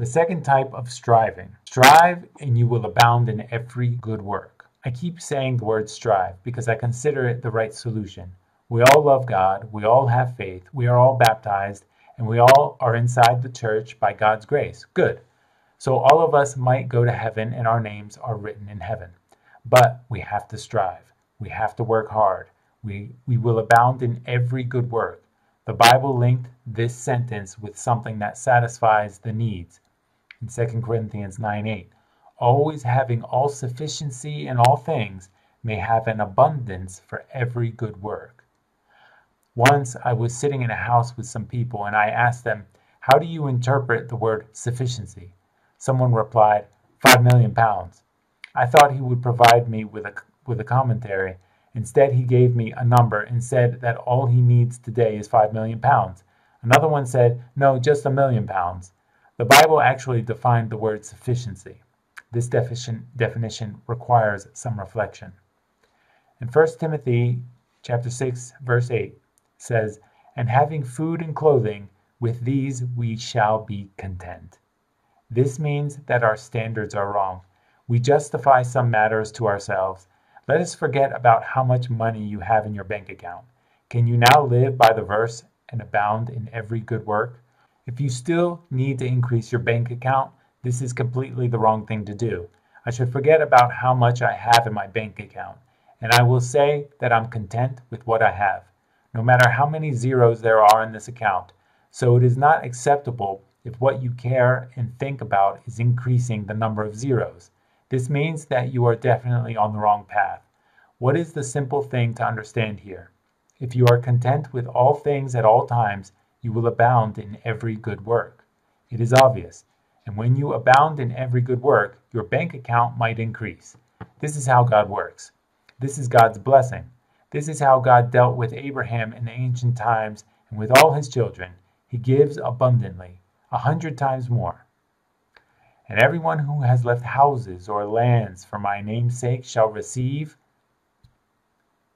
The second type of striving. Strive and you will abound in every good work. I keep saying the word strive because I consider it the right solution. We all love God, we all have faith, we are all baptized, and we all are inside the church by God's grace. Good. So all of us might go to heaven and our names are written in heaven. But we have to strive. We have to work hard. We will abound in every good work. The Bible linked this sentence with something that satisfies the needs. In 2 Corinthians 9:8, always having all sufficiency in all things, may have an abundance for every good work. Once I was sitting in a house with some people and I asked them, how do you interpret the word sufficiency? Someone replied, 5 million pounds. I thought he would provide me with a commentary. Instead, he gave me a number and said that all he needs today is 5 million pounds. Another one said, no, just £1 million. The Bible actually defined the word sufficiency. This definition requires some reflection. In 1 Timothy chapter 6, verse 8 says, and having food and clothing, with these we shall be content. This means that our standards are wrong. We justify some matters to ourselves. Let us forget about how much money you have in your bank account. Can you now live by the verse and abound in every good work? If you still need to increase your bank account, this is completely the wrong thing to do. I should forget about how much I have in my bank account, and I will say that I'm content with what I have, no matter how many zeros there are in this account. So it is not acceptable if what you care and think about is increasing the number of zeros. This means that you are definitely on the wrong path. What is the simple thing to understand here? If you are content with all things at all times, you will abound in every good work. It is obvious. And when you abound in every good work, your bank account might increase. This is how God works. This is God's blessing. This is how God dealt with Abraham in the ancient times and with all his children. He gives abundantly, 100 times more. And everyone who has left houses or lands for my name's sake shall receive,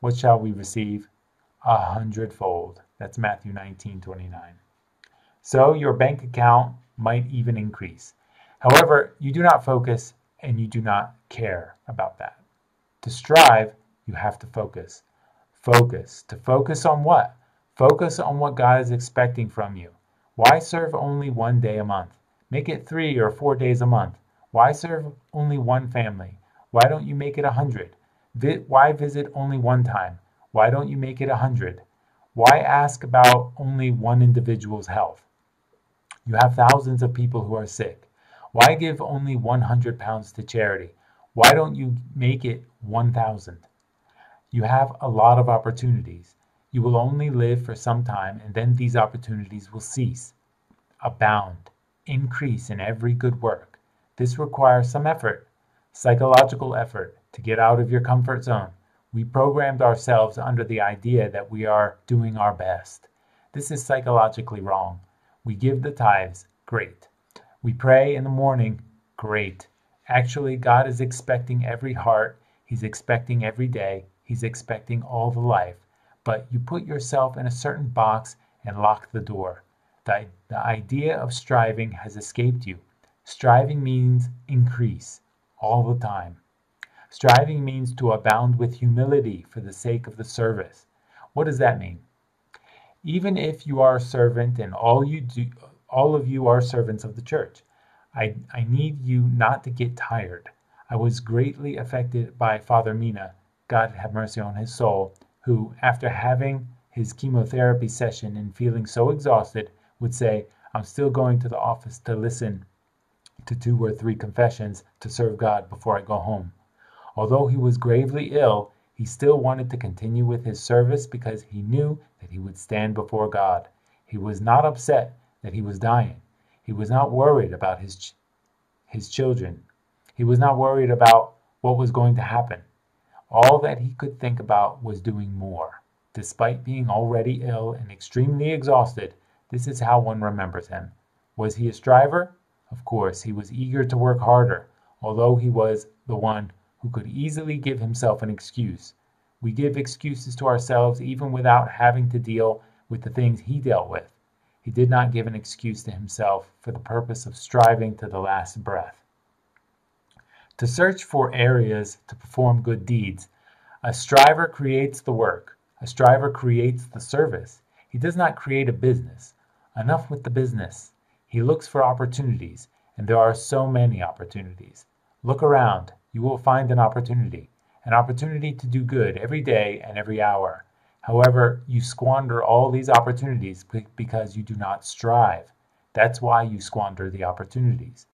what shall we receive? 100-fold. That's Matthew 19:29. So your bank account might even increase. However, you do not focus and you do not care about that. To strive, you have to focus. Focus. To focus on what? Focus on what God is expecting from you. Why serve only 1 day a month? Make it 3 or 4 days a month. Why serve only one family? Why don't you make it 100? Why visit only one time? Why don't you make it 100? Why ask about only one individual's health? You have thousands of people who are sick. Why give only 100 pounds to charity? Why don't you make it 1,000? You have a lot of opportunities. You will only live for some time, and then these opportunities will cease. Abound. Increase in every good work. This requires some effort, psychological effort, to get out of your comfort zone. We programmed ourselves under the idea that we are doing our best. This is psychologically wrong. We give the tithes. Great. We pray in the morning. Great. Actually, God is expecting every heart. He's expecting every day. He's expecting all the life. But you put yourself in a certain box and lock the door. The idea of striving has escaped you. Striving means increase all the time. Striving means to abound with humility for the sake of the service. What does that mean? Even if you are a servant and all of you are servants of the church, I need you not to get tired. I was greatly affected by Father Mina, God have mercy on his soul, who, after having his chemotherapy session and feeling so exhausted, would say, I'm still going to the office to listen to 2 or 3 confessions to serve God before I go home. Although he was gravely ill, he still wanted to continue with his service because he knew that he would stand before God. He was not upset that he was dying. He was not worried about his children. He was not worried about what was going to happen. All that he could think about was doing more. Despite being already ill and extremely exhausted, this is how one remembers him. Was he a striver? Of course, he was eager to work harder, although he was the one who could easily give himself an excuse. We give excuses to ourselves even without having to deal with the things he dealt with. He did not give an excuse to himself for the purpose of striving to the last breath. To search for areas to perform good deeds, a striver creates the work. A striver creates the service. He does not create a business. Enough with the business. He looks for opportunities, and there are so many opportunities. Look around. You will find an opportunity to do good every day and every hour. However, you squander all these opportunities because you do not strive. That's why you squander the opportunities.